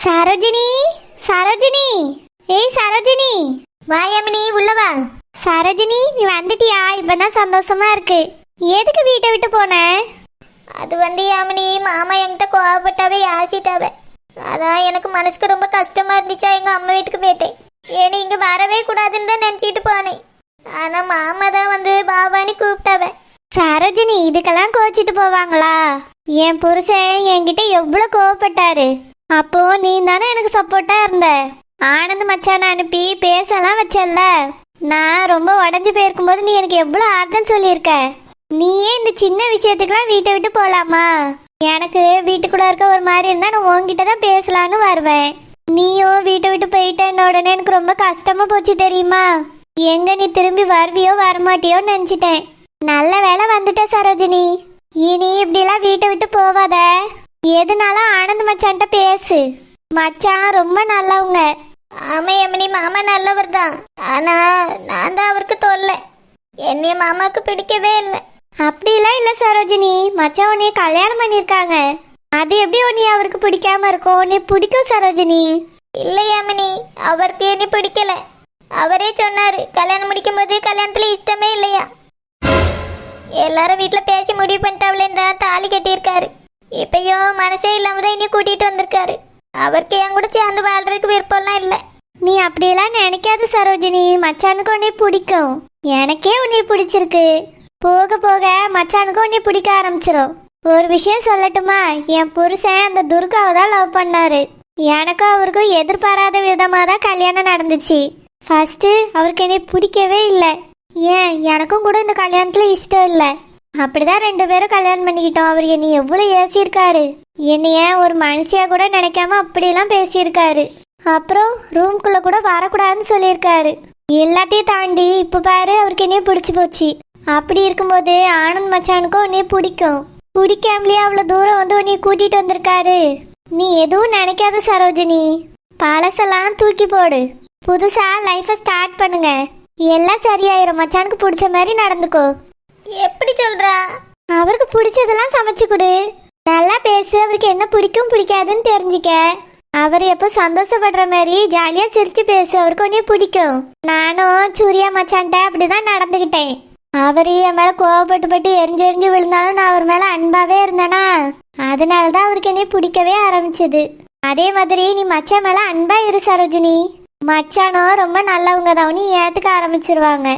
சரோஜினி, சரோஜினி, ஏய் சரோஜினி. வாயாமினி, உள்ளவா. சரோஜினி, நீ வந்துட்டியா? இப்பதான் சந்தோஷமா இருக்கு. எதுக்கு வீட்டை விட்டு போன? அது வந்து யாமினி, மாமா என்கிட்ட கோவப்பட்டாவே ஆசிட்டாவே. அதான் எனக்கு மனசுக்கு ரொம்ப கஷ்டமா இருந்துச்சா எங்க அம்மா வீட்டுக்கு போயிட்டேன். ஏன்னு இங்க வரவே கூடாதுன்னு தான் நினைச்சிட்டு போனேன். ஆனா மாமா தான் வந்து பாபான்னு கூப்பிட்டாவே. சரோஜினி, இதுக்கெல்லாம் கோச்சிட்டு போவாங்களா? என் புருஷன் என்கிட்ட எவ்வளவு கோவப்பட்டாரு. அப்போ நீ தானே எனக்கு சப்போர்ட்டா இருந்த. ஆனந்த் மச்சான அனுப்பி பேசலாம் வச்சல்ல. நான் ரொம்ப உடஞ்சு போயிருக்கும் போது நீ எனக்கு எவ்வளவு ஆறுதல் சொல்லியிருக்க. நீயே இந்த சின்ன விஷயத்துக்கெல்லாம் வீட்டை விட்டு போலாமா? எனக்கு வீட்டுக்குள்ள இருக்க ஒரு மாதிரி இருந்தா நான் உன்கிட்ட தான் பேசலான்னு வருவேன். நீயும் வீட்டை விட்டு போயிட்டேன்ன உடனே எனக்கு ரொம்ப கஷ்டமா போச்சு தெரியுமா? எங்க நீ திரும்பி வருவியோ வரமாட்டியோன்னு நினைச்சிட்டேன். நல்ல வேலை வந்துட்ட சரோஜினி. இனி இப்படிலாம் வீட்டை விட்டு போவாத. எதுனாலும் ஆனந்த் மச்சான்ட்ட பேசு. மச்சான் ரொம்ப நல்லவங்க. ஆமா யாமினி, மாமா நல்லவர் தான். ஆனா நான் தான் அவருக்கு தொல்லை. என்னைய மாமாவுக்கு பிடிக்கவே இல்லை. அப்படிலாம் இல்லை சரோஜினி. மச்சான் உன்னைய கல்யாணம் பண்ணியிருக்காங்க. அது எப்படி உன்னைய அவருக்கு பிடிக்காம இருக்கும்? உன்னைய பிடிக்கும் சரோஜினி. இல்லை யாமினி, அவருக்கு என்ன பிடிக்கல. அவரே சொன்னாரு கல்யாணம் முடிக்கும் போது கல்யாணத்துல இஷ்டமே இல்லையா. எல்லாரும் வீட்டுல பேசி முடிவு பண்ணிட்டாவிலேன்னு தாலி கட்டியிருக்காரு. இப்பயோ மனசே இல்லாம தான் இனி கூட்டிட்டு வந்திருக்காரு. அவருக்கு என் கூட சேர்ந்து வாழ்றதுக்கு விருப்பம்லாம் இல்லை. நீ அப்படியெல்லாம் நினைக்காத சரோஜினி. மச்சானுக்கு உன்னை பிடிக்கும். எனக்கே உன்னை பிடிச்சிருக்கு. போக போக மச்சானுக்கு உன்னை பிடிக்க ஆரம்பிச்சிரும். ஒரு விஷயம் சொல்லட்டுமா? என் புருஷன் அந்த துர்காவை தான் லவ் பண்ணாரு. எனக்கும் அவருக்கும் எதிர்பாராத விதமாக தான் கல்யாணம் நடந்துச்சு. ஃபர்ஸ்ட் அவருக்கு என்னை பிடிக்கவே இல்லை. ஏன் எனக்கும் கூட இந்த கல்யாணத்துல இஷ்டம் இல்லை. அப்படிதான் 2 பேரும் கல்யாணம் பண்ணிக்கிட்டோம். அவர் என்னை எவ்வளோ ஏசியிருக்காரு. என்னைய ஒரு மனுஷியா கூட நினைக்காம அப்படிலாம் பேசியிருக்காரு. அப்புறம் ரூம்குள்ள கூட வரக்கூடாதுன்னு சொல்லியிருக்காரு. எல்லாத்தையும் தாண்டி இப்போ பாரு அவருக்கு என்னைய பிடிச்சி போச்சு. அப்படி இருக்கும்போது ஆனந்த் மச்சானுக்கும் உன்னைய பிடிக்கும். பிடிக்காமலேயே அவ்வளோ தூரம் வந்து உன்னைய கூட்டிட்டு வந்திருக்காரு. நீ எதுவும் நினைக்காத சரோஜினி. பழசெல்லாம் தூக்கி போடு. புதுசா லைஃபை ஸ்டார்ட் பண்ணுங்க. எல்லாம் சரியாயிரும். மச்சானுக்கு பிடிச்ச மாதிரி நடந்துக்கோ. எப்படி சொல்றா? அவருக்கு பிடிச்சதெல்லாம் சமைச்சு கொடு. நல்லா பேசு. அவருக்கு என்ன பிடிக்கும் பிடிக்காதுன்னு தெரிஞ்சுக்க. அவர் எப்போ சந்தோஷப்படுற மாதிரி ஜாலியா சிரிச்சு பேசு. அவருக்கு உடனே பிடிக்கும். நானும் சூர்யா மச்சான்ட்ட அப்படிதான் நடந்துக்கிட்டேன். அவரு என் மேல கோவப்பட்டு எரிஞ்சு விழுந்தாலும் நான் அவர் மேல அன்பாவே இருந்தேனா, அதனாலதான் அவருக்கு என்னை பிடிக்கவே ஆரம்பிச்சது. அதே மாதிரி நீ மச்சான் மேல அன்பா இரு சரோஜினி. மச்சானும் ரொம்ப நல்லவங்க தான். நீ ஏத்துக்க ஆரம்பிச்சிருவாங்க.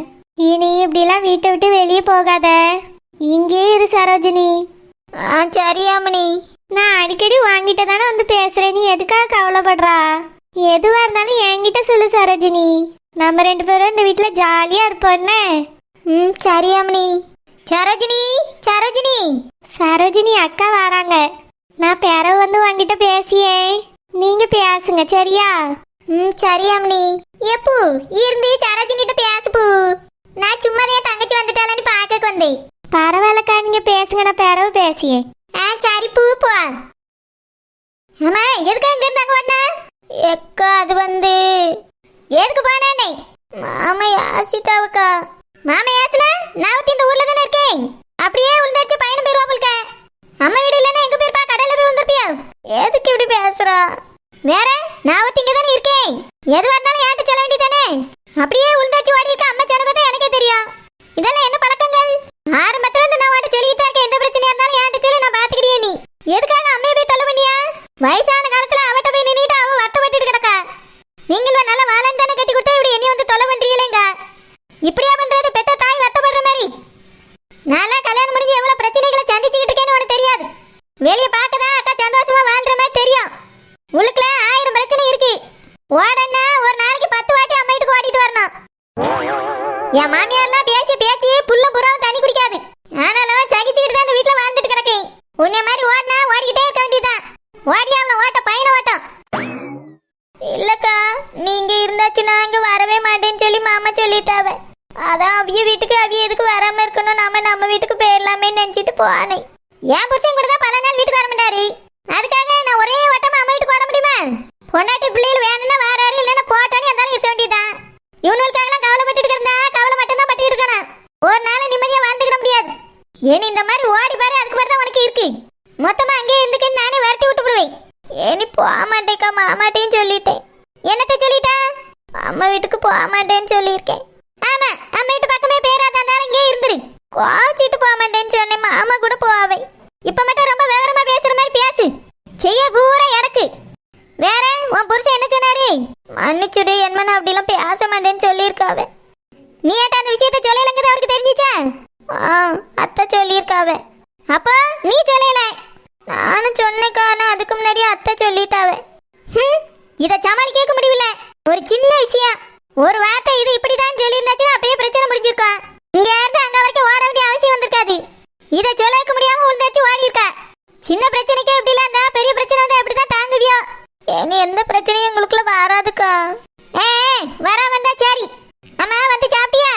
இனி இப்படிலாம் வீட்டை விட்டு வெளியே போகாத. இங்கே இரு சரோஜினி. சரி யாமினி. நான் அடிக்கடி வாங்கிட்ட தானே வந்து பேசுறேன். நீ எதுக்காக கவலைப்படுறா? எதுவா இருந்தாலும் என்கிட்ட சொல்லு சரோஜினி. நம்ம 2 பேரும் இந்த வீட்டுல ஜாலியா இருப்போம்னு. சரி யாமினி. சரோஜினி, சரோஜினி. சரோஜினி அக்கா வராங்க. நான் பிறவு வந்து வாங்கிட்ட பேசியே. நீங்க பேசுங்க சரியா? சரி யாமினி. எப்போ இருந்து சரோஜினிட்ட பேசுப்பு. நான் சும்மா தான் தங்கச்சி வந்துட்டாளன்னு பார்க்க வந்தேன். பரவாயில்லக்கா, நீங்க பேசுங்க. நான் பிறவு பேசியே. சரி பூ போ. ஆமா, எதுக்கு இங்க இருந்தாங்க வரனா? எக்கா அது வந்து எதுக்கு போனே? மாமா யாசிட்டாவுக்கா. மாமா யாசனா நான் இந்த ஊர்ல தானே இருக்கேன். அப்படியே உள்தாச்சு பையன் பேர் வாப்பல்க. அம்மா வீடு இல்லைன்னா எங்க பேர்ப்பா? கடல்ல போய் விழுந்திருப்பியா? எதுக்கு இப்படி பேசுறா? வேற நான் இங்க தானே இருக்கேன். எதுவா இருந்தாலும் ஏன்ட்ட சொல்ல வேண்டியதானே? அப்படியே உள்தாச்சு ஓடி இருக்க அம்மா சொன்ன பார்த்தா எனக்கே தெரியும். இதெல்லாம் என்ன பழக்கங்கள்? ஆரம்பத்துல இருந்து நான் வாட்ட சொல்லிட்டு இருக்கேன். எந்த பிரச்சனையா இருந்தாலும் ஏன்ட்ட சொல்லி நான் பாத்துக்கிட்டே. நீ எதுக்காக அம்மையை போய் தொலை பண்ணியா? வயசான காலத்துல அவட்ட போய் நின்னுட்டு அவ வருத்தப்பட்டு கிடக்கா. நீங்கள் நல்ல வாழன் தானே கட்டி கொடுத்தா இப்படி என்ன வந்து தொலை பண்றீங்களேங்க? இப்படியா பண்றது? பெத்த தாய் வருத்தப்படுற மாதிரி. நல்லா கல்யாணம் முடிஞ்சு எவ்வளவு பிரச்சனைகளை சந்திச்சுக்கிட்டு இருக்கேன்னு உனக்கு தெரியாது. வெளியே பார்க்கதான் அக்கா சந்தோஷமா வாழ்ற மாதிரி தெரியும். உள்ளுக்குள்ள 1000 பிரச்சனை இருக்கு. ஓடன்னா ஒரு நாளைக்கு 10 வாட்டி அம்மா வீட்டுக்கு ஓடிட்டு வரணும். என் மாமியார்லாம் பேசி புல்ல புறாவும் தண்ணி குடிக்காது. ஆனாலும் சகிச்சுக்கிட்டு தான் இந்த வீட்டுல வாழ்ந்துட்டு கிடக்கேன். உன்னை மாதிரி ஓடினா ஓடிக்கிட்டே இருக்க வேண்டியதான். ஓடியாமல ஓட்ட பயண ஓட்டம். இல்லக்கா, நீங்க இருந்தாச்சு நான் இங்க வரவே மாட்டேன்னு சொல்லி மாமா சொல்லிட்டாவ. அதான் அவிய வீட்டுக்கு அவிய எதுக்கு வராம இருக்கணும், நம்ம வீட்டுக்கு போயிடலாமே நினைச்சிட்டு போனேன். என் புருஷன் கூட தான் பல நாள் வீட்டுக்கு வர மாட்டாரு. அதுக்காக நான் ஒரே வட்டமா அம்மா வீட்டுக்கு வர முடியுமா? பொண்டாட்டி பிள்ளைகள் வேணும்னா வராரு, இல்லைன்னா போட்டானே இருந்தாலும் இருக்க வேண்டியதான். இவனுக்காகலாம் கவலைப்பட்டு இருந்தா கவலை மட்டும்தான் பட்டு இருக்கணும். ஒரு நாள் நிம்மதியா வாழ்ந்துக்கிட முடியாது. ஏன் இந்த மாதிரி ஓடி பாரு, அதுக்கு மாதிரி தான் உனக்கு இருக்கு. மொத்தமா அங்கேயே இருந்துக்கு நானே விரட்டி விட்டு விடுவேன். ஏனி போக மாட்டேக்கா, மாமாட்டையும் சொல்லிட்டேன். என்னத்த சொல்லிட்டா? அம்மா வீட்டுக்கு போக மாட்டேன்னு சொல்லியிருக்கேன். ஆமா, அம்மா வீட்டு பக்கமே பேராதான் இருந்தாலும் இங்கே இருந்துரு. கோச்சிட்டு போக மாட்டேன்னு சொன்னேன், மாமா கூட போவே. இப்ப மட்டும் ரொம்ப விவரமா பேசுற மாதிரி பேசு. செய்ய பூரா எனக்கு. வேற உன் புருஷன் என்ன சொன்னாரு? மன்னிச்சுடு, என்மனா அப்படிலாம் பேச மாட்டேன்னு சொல்லியிருக்காவ. நீ ஏட்டா அந்த விஷயத்த சொல்லலைங்கிறது அவருக்கு தெரிஞ்சிச்சா? அத்தை சொல்லியிருக்காவ. அப்போ நீ சொல்லல. நானும் சொன்னேக்கான, அதுக்கு முன்னாடி அத்தை சொல்லிட்டாவ. இதை சமாளிக்க முடியல. ஒரு சின்ன விஷயம், ஒரு வார்த்தை இது இப்படிதான் சொல்லியிருந்தாச்சுன்னா அப்பயே பிரச்சனை முடிஞ்சிருக்கா. இங்க இருந்து அங்க வரைக்கும் ஓட வேண்டிய அவசியம் வந்திருக்காது. இதை சொல்ல முடியாம உள்தாச்சு ஓடி இருக்கா. சின்ன பிரச்சனைக்கே இப்படி இல்ல, இருந்தா பெரிய பிரச்சனை தான் எப்படிதான் தாங்குவியோ? ஏன்னு எந்த பிரச்சனையும் எங்களுக்குள்ள வராதுக்கா. வர வந்தா சரி. அம்மா வந்து சாப்பிட்டியா?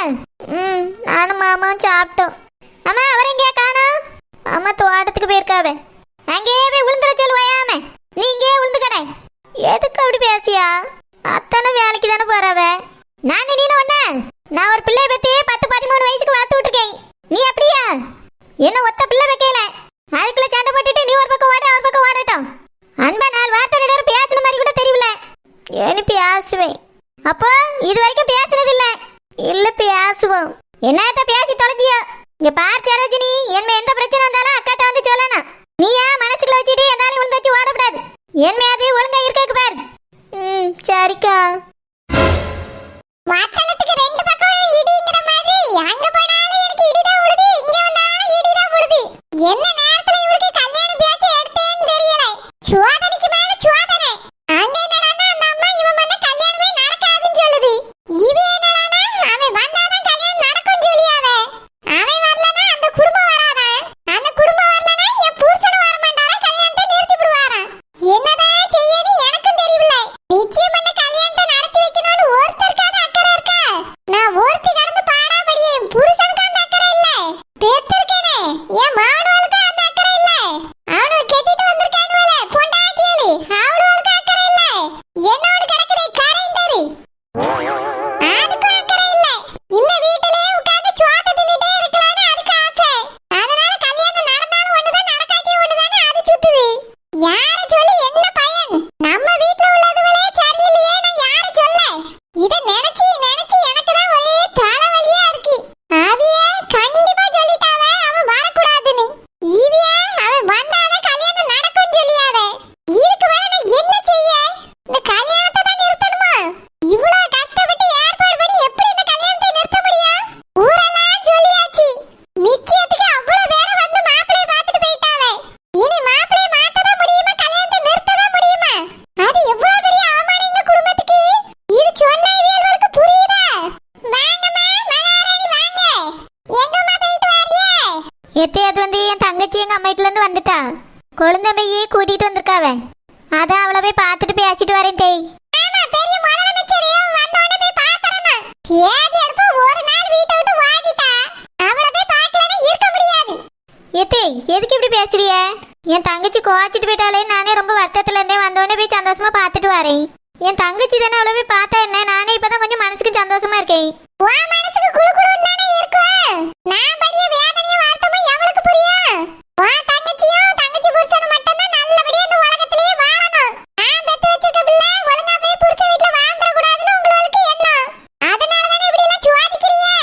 நானும் மாமாவும் சாப்பிட்டோம். அம்மா அவர் எங்கேயா காணோம்? அம்மா தோட்டத்துக்கு போயிருக்காவ. அங்கேயே போய் விழுந்துட சொல்லுவாயாம. நீ இங்கேயே விழுந்து கடை. எதுக்கு அப்படி பேசியா? அத்தனை வேலைக்கு தானே போறவ. நான் நீ ஒண்ணு, நான் ஒரு பிள்ளை பத்தி 10-13 வயசுக்கு வளர்த்து விட்டுருக்கேன். நீ அப்படியா? என்ன ஒத்த பிள்ளை வைக்கல, அதுக்குள்ள சண்டை போட்டுட்டு நீ ஒரு பக்கம் ஓட ஒரு பக்கம் ஓடட்டும். அன்பா 4 வார்த்தை நேரம் பேசுன மாதிரி கூட தெரியல. ஏன்னு பேசுவேன். அப்போ இது வரைக்கும் பேசுனது இல்ல பேசுவோம். என்னத்த பேசி தொலைஞ்சியோ? இங்க பார் சரோஜினி, என்ன எந்த பிரச்சனை இருந்தாலும் அக்காட்ட வந்து சொல்லணும். நீயா மனசுக்குள்ள வச்சுட்டு எதாலும் விழுந்து வச்சு ஓடக்கூடாது. அது ஒழுங்கா இருக்கக்கு பாரு. சரிக்கா. வாத்தலத்துக்கு 2 பக்கம் இடிங்கற மாதிரி அங்க போனாலும் எனக்கு இடிதான் விழுது, இங்க வந்தாலும் இடிதான் விழுது. என்ன நேரத்துல இவருக்கு கல்யாணம் பேச்சு எடுத்தேன்னு தெரியல. சோதனைக்கு மேல சோதனை. அங்க என்னடான்னா அந்த அம்மா இவன் வந்த கல்யாணமே நடக்காதுன்னு சொல்லுது. இவ என்னடான்னா அவன் வந்தாதான் கல்யாணம் நடக்கும்னு சொல்லியாவே. அவன் வரலனா அந்த குடும்பம் வராதான். அந்த குடும்பம் வரலனா என் புருஷன் வர மாட்டாரா, கல்யாணத்தை நிறுத்தி விடுவாராம். என்னதான் செய்யன்னு எனக்கும் தெரியல. நிச்சயம் பண்ண கல்யாணத்தை நடத்தி வைக்கணும்னு ஒருத்தருக்கான அக்கறை இருக்கா? நான் ஒருத்தி கடந்து பாடா படியே. புருஷனுக்கு அந்த அக்கறை இல்ல. பெத்திருக்கேனே என் மாவனுக்கு அந்த அக்கறை இல்ல. அவனு கட்டிட்டு வந்திருக்கானுவல பொண்டாட்டியலு, அவளுக்கு அக்கறை இல்ல. என்னோட கிடக்குதே கரைண்டரு, அதுக்கு அக்கறை இல்ல. இந்த வீட்டிலேயே உட்கார்ந்து சோத்த தின்னுட்டே இருக்கலாம்னு அதுக்கு ஆசை. அதனால கல்யாணம் நடந்தாலும் ஒண்ணுதான், நடக்காட்டியும் ஒண்ணுதானே அது சுத்துது. யார சொல்லி என்ன பயன்? நம்ம வீட்ல உள்ளதுவளே சரியில்லையே, நான் யார சொல்ல? இத நினைச்சு நினைச்சு எனக்கு தான் ஒரே தலைவலியா இருக்கு. ஆவிய கண்டிப்பா சொல்லிட்டாவ அவன் வரக்கூடாதுன்னு. ஈவிய அவன் வந்தாதான் கல்யாணம் நடக்கும்னு சொல்லியாவே. இதுக்கு மேல நான் என்ன செய்ய? இந்த கல்யாணத்தை தான் நிறுத்தணுமா? இவ்வளவு கஷ்டப்பட்டு ஏற்பாடு பண்ணி எப்படி இந்த கல்யாணத்தை நிறுத்த முடியும்? ஊரெல்லாம் சொல்லியாச்சு. நிச்சயத்துக்கு அவ்வளவு பேரை வந்து மாப்பிள்ளைய பார்த்துட்டு போயிட்டாவே. இனி மாப்பிள்ளைய மாத்ததான் முடியுமா, கல்யாணத்தை நிறுத்ததான் முடியுமா? அது எவ்வளவு பெரிய அவமானம் இந்த குடும்பத்துக்கு. இது சொன்ன இவங்களுக்கு புரியுதா? வாங்கம்மா மகாராணி வாங்க. எங்கம்மா போயிட்டு வரியே? எத்தையாவது வந்து என் தங்கச்சி எங்க அம்மா வீட்டுல இருந்து வந்துட்டா. கொழுந்தம்பையே கூட்டிட்டு வந்திருக்காவ. அதான் அவளை போய் பார்த்துட்டு பேசிட்டு வரேன். தேய் ஆமா, பெரிய முதலமைச்சர் வந்தோடனே போய் பாத்தறணும். ஏதி எடுப்ப ஒரு நாள் வீட்டை விட்டு வாங்கிட்டா அவளை போய் பார்க்கலன்னா இருக்க முடியாது. எத்தே எதுக்கு இப்படி பேசுறிய? என் தங்கச்சி கோச்சிட்டு போயிட்டாலே, நானே ரொம்ப வருத்தத்துல இருந்தே வந்தோடனே போய் சந்தோஷமா பார்த்துட்டு வரேன். என் தங்கச்சி தானே அவளை போய் பார்த்தா என்ன, நானே இப்பதான் கொஞ்சம் மனசுக்கு சந்தோஷமா இருக்கேன். உன் மனசுக்கு குளு குளுன்னு தானே இருக்கும். நான் படிய வேதனையும் வருத்தமும் எவளுக்கு புரியும்? உன் தங்கச்சியும் தங்கச்சி புருஷனும் மட்டும்தான் நல்லபடியா இந்த உலகத்திலேயே வாழணும். நான் பெத்து வச்சிருக்க பிள்ளை ஒழுங்கா போய் புருஷன் வீட்டுல வாழ்ந்துட கூடாதுன்னு உங்களுக்கு எண்ணம். அதனால தானே இப்படி எல்லாம் சுவாதிக்கிறியே.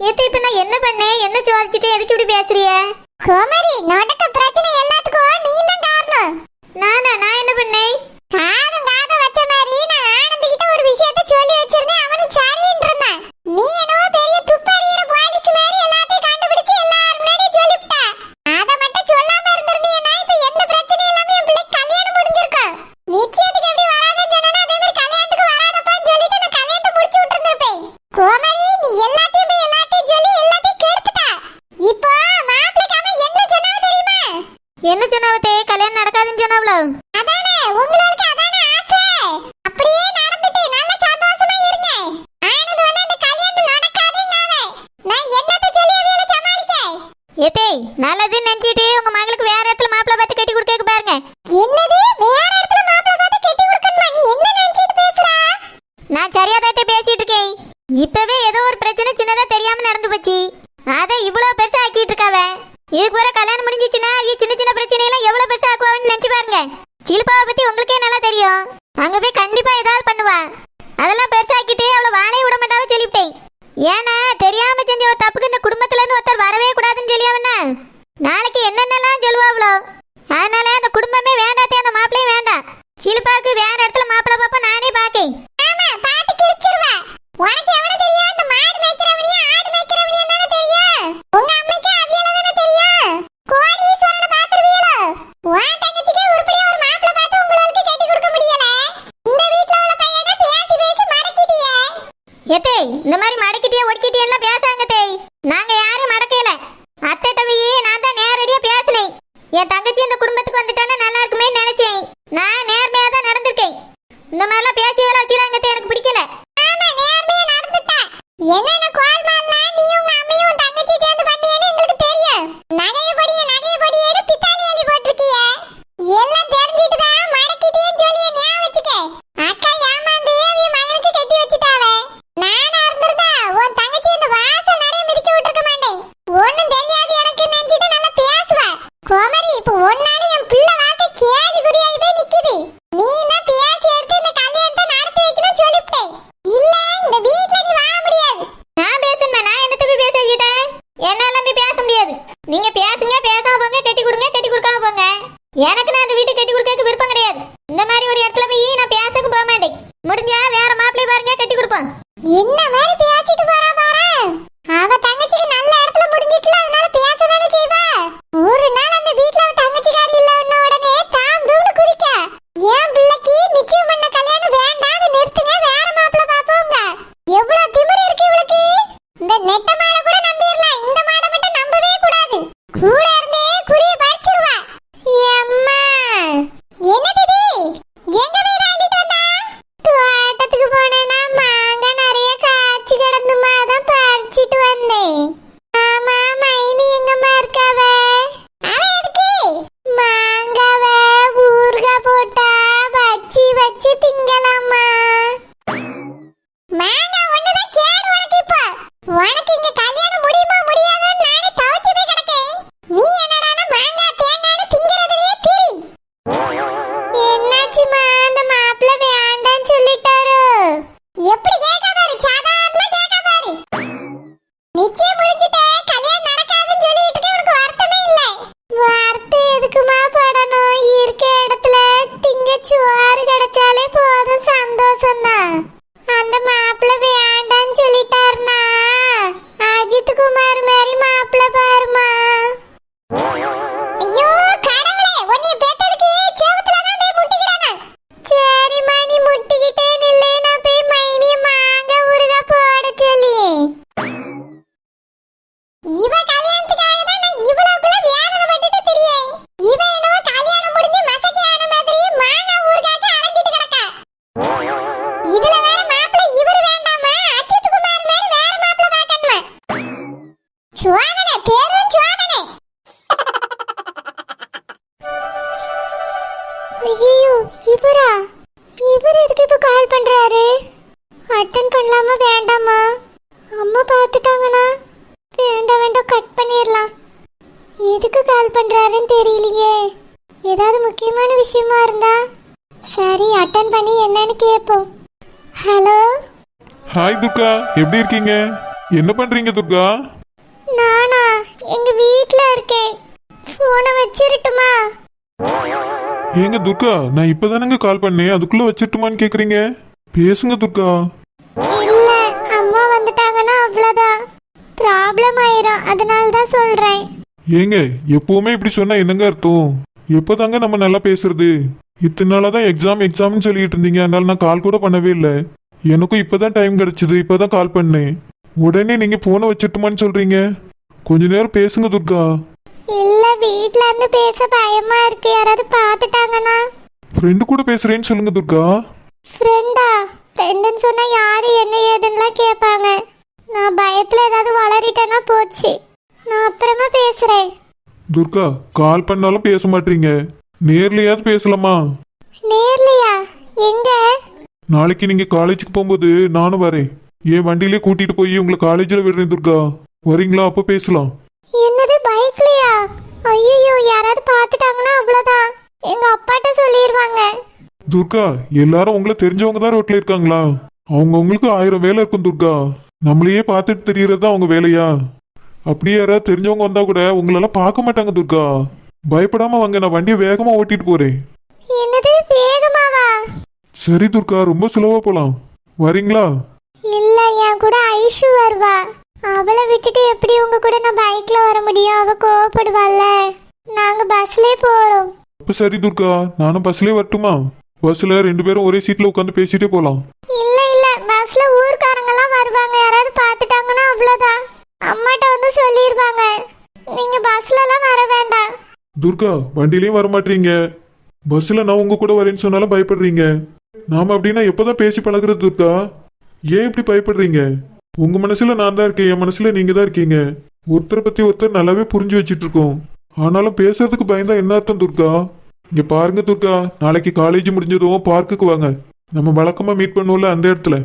எத்தே இப்ப நான் என்ன பண்ணேன்? என்ன சோதிச்சுட்டு எதுக்கு இப்படி பேசுறிய? குமரி, நடக்க பிரச்சனை எல்லாத்துக்கும் நீ தான் காரணம். நான் என்ன பண்ணேன்? காதம் காத வச்ச மாதிரி நான் ஆனந்திக்கிட்ட ஒரு விஷயத்தை சொல்லி வச்சிருந்தேன். அவனும் சரின்னு இருந்தான். நீ என்னவோ பெரிய துப்பறியிற போலீஸ் மாதிரி எல்லாத்தையும் கண்டுபிடிச்சு எல்லாரும் முன்னாடியே சொல்லிவிட்டா. அதை மட்டும் சொல்லாம இருந்திருந்தீங்கன்னா இப்ப எந்த பிரச்சனையும் இல்லாம என் பிள்ளை கல்யாணம் முடிஞ்சிருக்கும். நிச்சயத்துக்கு எப்படி வராதுன்னு சொன்னா அதே மாதிரி கல்யாணத்துக்கு வராதப்பான்னு சொல்லிட்டு நான் கல்யாணத்தை முடிச்சு விட்டுருந்திருப்பேன். கோமரி, நீ எல்லாத்தையும் போய் எல்லாத்தையும் சொல்லி எல்லாத்தையும் கெடுத்துட்டா. இப்போ மாப்பிள்ளைக்கு அவன் என்ன சொன்னாவ தெரியுமா? என்ன சொன்னாவத்தே? கல்யாணம் நடக்காதுன்னு சொன்னாவளோ? அதானே உங்களுக்கு அதானே ஆசை. அப்படியே நடந்துட்டு நல்ல சந்தோஷமா இருங்க. ஆனது வந்து அந்த கல்யாணம் நடக்காதுன்னாவே நான் என்னத்த சொல்லி அவியல சமாளிக்க? எத்தே நல்லதுன்னு நினைச்சிட்டு உங்க மகளுக்கு வேற இடத்துல மாப்பிள்ளை பார்த்து கட்டி கொடுக்க பாருங்க. என்னது வேற இடத்துல மாப்பிள்ளை பார்த்து கட்டி கொடுக்கணுமா? நீ என்ன நினைச்சிட்டு பேசுறா? நான் சரியாதாத்தே பேசிட்டு இருக்கேன். இப்பவே ஏதோ ஒரு பிரச்சனை சின்னதா தெரியாம நடந்து போச்சு. அதை இவ்வளவு பெருசா ஆக்கிட்டு இருக்காவ. இதுக்கு வர கல்யாணம் முடிஞ்சிச்சுன்னா அவிய சின்ன சின்ன பிரச்சனை எல்லாம் எவ்வளவு பெருசா ஆக்குவான்னு நினைச்சு பாருங்க. சிலுப்பாவை பத்தி உங்களுக்கே நல்லா தெரியும். அங்க போய் கண்டிப்பா ஏதாவது பண்ணுவா. அதெல்லாம் பெருசாக்கிட்டு அவளை வாழைய விட மாட்டாவ சொல்லிவிட்டேன். ஏன்னா தெரியாம செஞ்ச ஒரு தப்புக்கு இந்த குடும்பத்துல இருந்து ஒருத்தர் வரவே கூடாதுன்னு சொல்லியாவண்ணா. நாளைக்கு என்னென்னலாம் சொல்லுவாங்களோ. அதனால அந்த குடும்பமே வேண்டாத்தே, அந்த மாப்பிளையும் வேண்டாம். சிலுப்பாக்கு வேற இடத்துல மாப்பிளை பாப்பா நானே பாக்கேன். ஆமா பாத்து கிழிச்சிருவா. உனக்கு எவ்வளவு தெரியும்? இந்த மாடு மேய்க்கிறவனியா ஆடு மேய்க்கிறவனியா தானே தெரியும். உங்க அம்மைக்கு அவியல தானே தெரியும். கோடீஸ்வரனை பாத்துருவீங்களோ? உன் தங்கச்சிக்கு உருப்படியா ஒரு மாப்பிளை பார்த்து உங்களுக்கு கட்டி கொடுக்க முடியல. இந்த வீட்ல உள்ள பையனை பேசி பேசி மடக்கிட்டியே. ஏத்தே, இந்த மாதிரி மடக்கிட்டியே ஒடுக்கிட்டியே எல்லாம் பேசாங்க தேய். நாங்க யாரும் மடக்கல. அத்தைட்டவையே நான் தான் நேரடியா பேசினேன். என் தங்கச்சி இந்த குடும்பத்துக்கு வந்துட்டானா நல்லா இருக்குமே நினைச்சேன். நான் நேர்மையா தான் நடந்திருக்கேன். இந்த மாதிரிலாம் பேசி வேலை வச்சுக்கிறாங்க எனக்கு பிடிக்கல. ஆமா நேர்மையா நடந்துட்டேன். என்னென்ன கோல்மால்லாம் நீ உங்க அம்மையும் தங்கச்சி சேர்ந்து பண்ணியேன்னு எங்களுக்கு தெரியும். நகைய பொடியே பித்தாளி அள்ளி போட்டிருக்கியே. எல்லாம் தெரிஞ்சிட்டு தான் மடக்கிட்டேன்னு சொல்லி ஞாபகம் வச்சுக்க. அக்கா ஏமாந்து அவிய மகனுக்கு கட்டி வச்சுட்டாவே. நானா இருந்திருந்தா உன் தங்கச்சி இந்த வாசல் நடைய மிதிக்க விட்டுருக்க மாட்டேன். ஒண்ணும் தெரியாது எனக்கு நினைச்சிட்டு நல்லா பேசுவ. கோமரி இப்ப ஒன்னால என் பிள்ளை வாழ்க்கை கேள்விக்குறியாகி போய் நிக்குது. நீ தான் பேசி எடுத்து இந்த கல்யாணத்தை நடத்தி வைக்கணும்னு சொல்லிவிட்டேன். இல்ல இந்த வீட்ல நீ வாழ முடியாது. நான் பேசுறேன். நான் என்ன தப்பி பேச விட்டேன்? என்னால பேச முடியாது. நீங்க பேசுங்க, பேசாம போங்க, கட்டி கொடுங்க, கட்டி கொடுக்காம போங்க. எனக்கு நான் அந்த வீட்டை கட்டி கொடுக்க விருப்பம் கிடையாது. இந்த மாதிரி ஒரு இடத்துல போய் நான் பேசக்கு போக மாட்டேன். முடிஞ்சா வேற மாப்பிள்ளை பாருங்க, கட்டி கொடுப்போம். என்ன மாதிரி பேசிட்டு போறா பாரு. அவ தங்கச்சிக்கு நல்ல இடத்துல முடிஞ்சிட்டுல, அதனால பேசதானே செய்வா. ஒரு நாள் அந்த வீட்ல அவ தங்கச்சிக்காரி இல்ல உடனே தாம் தூண்டு குதிக்க. என் பிள்ளைக்கு நிச்சயம் பண்ண கல்யாணம் வேண்டாம், அதை நிறுத்துங்க, வேற மாப்பிள்ளை பாப்போங்க. எவ்வளவு திமிரு இருக்கு இவளுக்கு. இந்த நெட்ட மாடை கூட நம்பிடலாம், இந்த மாடை மட்டும் நம்பவே கூடாது. கூட இருந்தே குறிய பறிச்சிருவா. அம்மா என்னது எங்க வீடு அள்ளிட்டு வந்தா? தோட்டத்துக்கு போனேன்னா மாங்காய் நிறைய காய்ச்சி கிடந்துமா, அதான் பறிச்சிட்டு வந்தேன். ஆமா மைனி எங்கம்மா இருக்காவ? அவ எதுக்கு மாங்காவ ஊறுகாய் போட்டா வச்சு வச்சு திங்கலாமா? மாங்காய் ஒண்ணுதான் கேடு உனக்கு. இப்ப உனக்கு இங்க கல்யாணம் முடியுமா முடியாதுன்னு நானே தவிச்சு போய் கிடக்கேன். நீ என்னடானா மாங்காய் தேங்காய்னு திங்கிறதுலயே திரி. என்னாச்சுமா? அந்த மாப்பிள்ளை வேண்டான்னு சொல்லிட்டாரு. எப்படி கேட்க பாரு, சாதாரணமா கேட்க பாரு. நிச்சயம் முடிஞ்சிட்டே கல்யாணம் நடக்காதுன்னு சொல்லிட்டு உனக்கு வருத்தமே இல்ல. வருத்தம் எதுக்குமா படணும்? இருக்க இடத்துல திங்க சோறு கிடைச்சாலே போதும், சந்தோஷம்தான். அந்த மாப்பிள்ளை வேண்டான்னு சொல்லிட்டாருனா அஜித் குமார் மாதிரி மாப்பிள்ளை பாருமா. ஐயோ கடவுளே, உன்னை பெத்ததுக்கு செவுத்துல தான் போய் முட்டிக்கிறானா? சரிம்மா நீ முட்டிக்கிட்டே நில்லை, நான் போய் மைனி மாங்காய் ஊறுகாய் போட சொல்லி. இவ கல்யாணத்துக்காக தான் நான் இவ்வளவுக்குள்ள வேதனை பட்டுட்டு திரியேன். இவ என்னவோ கல்யாணம் முடிஞ்சு மசக்கி ஆன மாதிரி மாங்காய் ஊறுகாய்க்கு அலைஞ்சிட்டு கிடக்கா. இதுல வேற மாப்பிள்ளை இவரு வேண்டாமா? அஜித் குமார் மாதிரி வேற மாப்பிள்ளை பார்க்கணுமா? சுவாதனே பேரும் சுவாதனே. ஐயோ இவரா? இவர் எதுக்கு இப்ப கால் பண்றாரு? அட்டன் பண்ணலாமா வேண்டாமா? அம்மா பார்த்துட்டாங்கன்னா வேண்டாம் கட் பண்ணிடலாம். எதுக்கு கால் பண்றாருன்னு தெரியலையே. ஏதாவது முக்கியமான விஷயமா இருந்தா சரி அட்டன் பண்ணி என்னன்னு கேட்போம். ஹலோ. ஹாய் துர்கா, எப்படி இருக்கீங்க? என்ன பண்றீங்க துர்கா? நானா எங்க வீட்ல இருக்கேன். போனை வச்சிரட்டுமா? ஏங்க துர்கா, நான் இப்பதானங்க கால் பண்ணேன், அதுக்குள்ள வச்சிட்டுமான்னு கேக்குறீங்க? பேசுங்க துர்கா. இல்ல அம்மா வந்துட்டாங்கன்னா அவ்வளவுதான், ப்ராப்ளம் ஆயிரும், அதனால தான் சொல்றேன். ஏங்க எப்பவுமே இப்படி சொன்னா என்னங்க அர்த்தம்? எப்போதாங்க நம்ம நல்லா பேசுறது? இத்தனை நாளா தான் எக்ஸாம்னு சொல்லிட்டு இருந்தீங்க, அதனால நான் கால் கூட பண்ணவே இல்லை. எனக்கும் இப்பதான் டைம் கிடைச்சது, இப்பதான் கால் பண்ணேன். உடனே நீங்க போனை வச்சிட்டுமான்னு சொல்றீங்க. கொஞ்ச நேரம் பேசுங்க துர்கா. இல்ல வீட்ல இருந்து பேச பயமா இருக்கு, யாராவது பார்த்துட்டாங்கன்னா. ஃப்ரெண்டு கூட பேசுறேன்னு சொல்லுங்க துர்கா. ஃப்ரெண்டா? ஃப்ரெண்டுன்னு சொன்னா யாரு என்ன ஏதுன்னுலாம் கேட்பாங்க. நான் பயத்துல ஏதாவது வளரிட்டேன்னா போச்சு. நான் அப்புறமா பேசுறேன். துர்கா, கால் பண்ணாலும் பேச மாட்டீங்க, நேர்லயாவது பேசலாமா? நேர்லயா? எங்க? நாளைக்கு நீங்க காலேஜுக்கு போகும்போது நானும் வரேன். என் வண்டியிலே கூட்டிட்டு போய் உங்களை காலேஜில் விடுறேன் துர்கா. வரீங்களா? அப்போ பேசலாம். என்னது பைக்லயா? ஐயோ யாராவது பார்த்துட்டாங்கன்னா அவ்வளவுதான். எங்க அப்பாட்ட சொல்லிடுவாங்க. துர்கா, எல்லாரும் உங்களை தெரிஞ்சவங்க தான் ரோட்ல இருக்காங்களா? அவங்க உங்களுக்கு 1000 வேலை இருக்கும் துர்கா. நம்மளையே பார்த்துட்டு தெரியறது தான் அவங்க வேலையா? அப்படியே யாராவது தெரிஞ்சவங்க வந்தா கூட உங்களெல்லாம் பார்க்க மாட்டாங்க துர்கா. பயப்படாம வாங்க, நான் வண்டியை வேகமா ஓட்டிட்டு போறேன். என்னது, வேகமாவா? சரி துர்கா, ரொம்ப சுலவா போலாம். வரீங்களா? இல்ல, என் கூட ஐஷு வருவா. அவளை விட்டுட்டு எப்படி உங்க கூட நான் பைக்ல வர முடியும்? அவ கோவப்படுவாள்ல. நாங்க பஸ்லயே போறோம். அப்ப சரி துர்கா, நானும் பஸ்லயே வரட்டுமா? பஸ்ல 2 பேரும் ஒரே சீட்ல உட்காந்து பேசிட்டே போலாம். இல்ல இல்ல, பஸ்ல ஊர்க்காரங்க எல்லாம் வருவாங்க. யாராவது பார்த்துட்டாங்கன்னா அவ்வளவுதான். அம்மாட்ட வந்து சொல்லிடுவாங்க. நீங்க பஸ்ல எல்லாம் வர வேண்டாம். துர்கா, வண்டிலையும் வர மாட்டீங்க, பஸ்ல நான் உங்க கூட வரேன்னு சொன்னாலும் பயப்படுறீங்க. நாம அப்படின்னா எப்பதான் பேசி பழகுறது துர்கா? ஏன் இப்படி பயப்படுறீங்க? உங்க மனசுல நான் தான் இருக்கேன், என் மனசுல நீங்க தான் இருக்கீங்க. ஒருத்தரை பத்தி ஒருத்தர் நல்லாவே புரிஞ்சு வச்சிட்டு இருக்கோம். ஆனாலும் பேசுறதுக்கு பயந்தா என்ன அர்த்தம் துர்கா? இங்க பாருங்க துர்கா, நாளைக்கு காலேஜ் முடிஞ்சதும் பார்க்குக்கு வாங்க. நம்ம வழக்கமா மீட் பண்ணுவோம்ல, அந்த இடத்துல.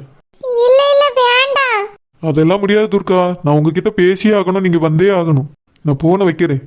இல்ல இல்ல, வேண்டாம். அதெல்லாம் முடியாது துர்கா, நான் உங்ககிட்ட பேசியே ஆகணும், நீங்க வந்தே ஆகணும். நான் போன வைக்கிறேன்.